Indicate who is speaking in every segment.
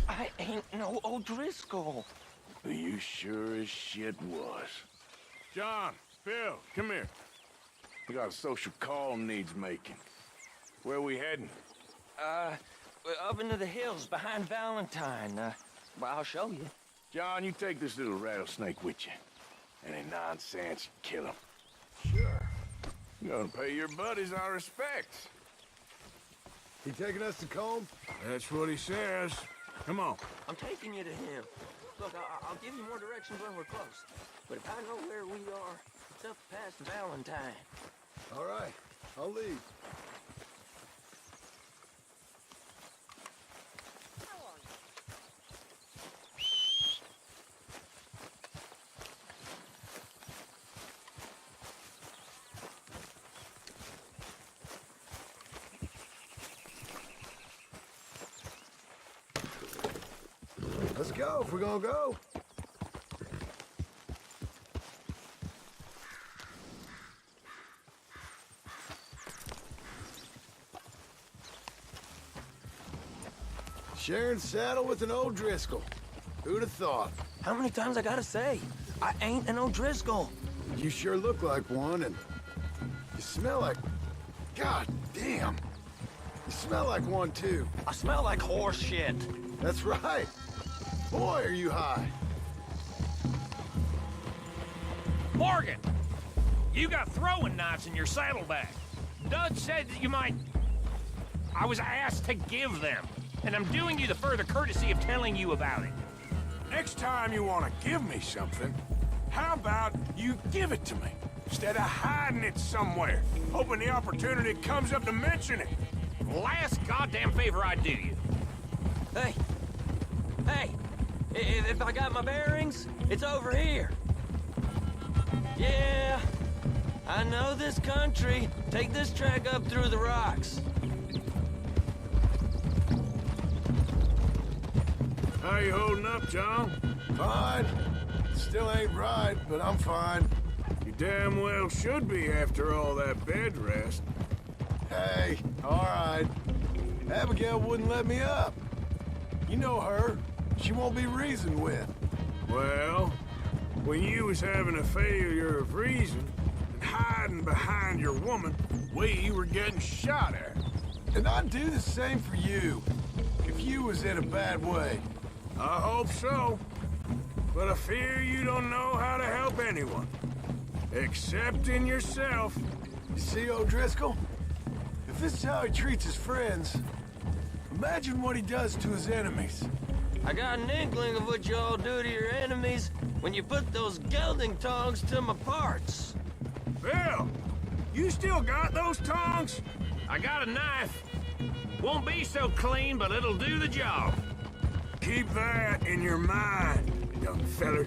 Speaker 1: I ain't no O'Driscoll.
Speaker 2: You sure as shit was.
Speaker 3: John, Phil, come here.
Speaker 2: We got a social call needs making. Where we heading?
Speaker 1: Up into the hills behind Valentine. Well, I'll show you.
Speaker 2: John, you take this little rattlesnake with you. Any nonsense, kill him.
Speaker 4: Sure.
Speaker 2: You're gonna pay your buddies our respects.
Speaker 4: He taking us to Combe?
Speaker 3: That's what he says. Come on.
Speaker 1: I'm taking you to him. Look, I'll give you more directions when we're close. But if I know where we are, it's up past Valentine.
Speaker 4: All right, I'll leave. Let's go if we're gonna go. Sharing saddle with an O'Driscoll. Who'd have thought?
Speaker 1: How many times I gotta say? I ain't an O'Driscoll.
Speaker 4: You sure look like one, and you smell like... God damn. You smell like one, too.
Speaker 1: I smell like horse shit.
Speaker 4: That's right. Boy, are you high.
Speaker 5: Morgan! You got throwing knives in your saddlebag. Dud said that you might... I was asked to give them, and I'm doing you the further courtesy of telling you about it.
Speaker 3: Next time you want to give me something, how about you give it to me, instead of hiding it somewhere, hoping the opportunity comes up to mention it?
Speaker 5: Last goddamn favor I do you.
Speaker 1: Hey! Hey! If I got my bearings, it's over here. Yeah, I know this country. Take this track up through the rocks.
Speaker 3: How you holding up, John?
Speaker 4: Fine. Still ain't right, but I'm fine.
Speaker 3: You damn well should be after all that bed rest.
Speaker 4: Hey, all right. Abigail wouldn't let me up. You know her. She won't be reasoned with.
Speaker 3: Well, when you was having a failure of reason and hiding behind your woman, we were getting shot at.
Speaker 4: And I'd do the same for you, if you was in a bad way.
Speaker 3: I hope so. But I fear you don't know how to help anyone. Except in yourself.
Speaker 4: You see, O'Driscoll? If this is how he treats his friends, imagine what he does to his enemies.
Speaker 1: I got an inkling of what you all do to your enemies when you put those gelding tongs to my parts.
Speaker 3: Bill, you still got those tongs?
Speaker 5: I got a knife. Won't be so clean, but it'll do the job.
Speaker 3: Keep that in your mind, young feller.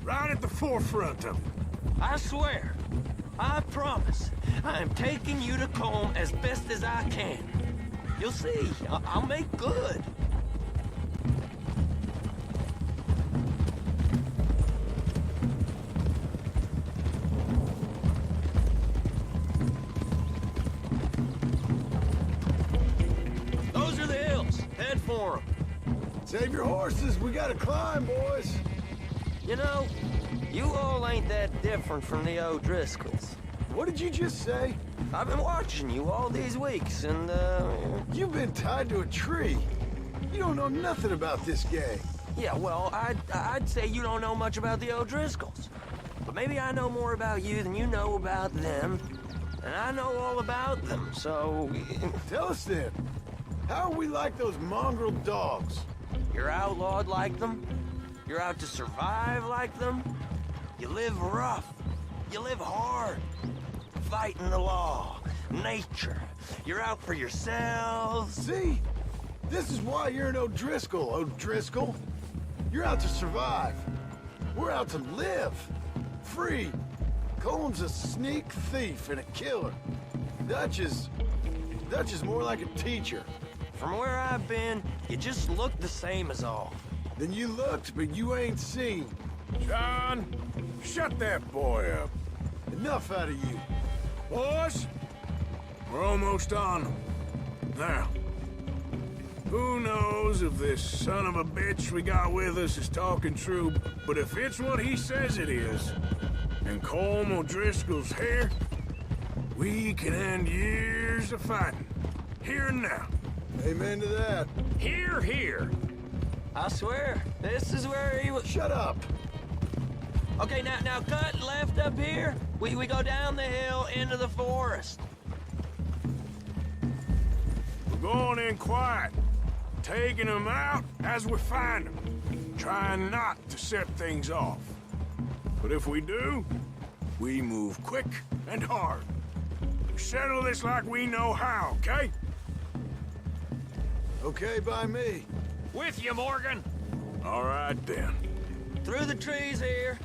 Speaker 3: Right at the forefront of it.
Speaker 1: I swear, I promise, I am taking you to Combe as best as I can. You'll see, I'll make good. Those are the hills. Head for them.
Speaker 4: Save your horses, we gotta climb, boys.
Speaker 1: You know, you all ain't that different from the O'Driscolls.
Speaker 4: What did you just say?
Speaker 1: I've been watching you all these weeks, and,
Speaker 4: You've been tied to a tree. You don't know nothing about this gang.
Speaker 1: yeah, well, I'd say you don't know much about the O'Driscolls. But maybe I know more about you than you know about them. And I know all about them, so...
Speaker 4: Tell us then, how are we like those mongrel dogs?
Speaker 1: You're outlawed like them. You're out to survive like them. You live rough. You live hard. Fighting the law, nature. You're out for yourselves.
Speaker 4: See? This is why you're an O'Driscoll, O'Driscoll. You're out to survive. We're out to live. Free. Cole's a sneak thief and a killer. Dutch is more like a teacher.
Speaker 1: From where I've been, you just look the same as all.
Speaker 4: Then you looked, but you ain't seen.
Speaker 3: John, shut that boy up.
Speaker 4: Enough out of you.
Speaker 3: Boys, we're almost on them. Now, Who knows if this son of a bitch we got with us is talking true, but if it's what he says it is, and Colm O'Driscoll's here, we can end years of fighting. Here and now.
Speaker 4: Amen to that.
Speaker 5: Here, here.
Speaker 1: I swear, this is where he was.
Speaker 4: Shut up.
Speaker 1: Okay, now cut left up here. We go down the hill into the forest.
Speaker 3: We're going in quiet, taking them out as we find them, trying not to set things off. But if we do, we move quick and hard. We settle this like we know how, okay?
Speaker 4: Okay by me.
Speaker 5: With you, Morgan.
Speaker 3: All right, then.
Speaker 1: Through the trees here.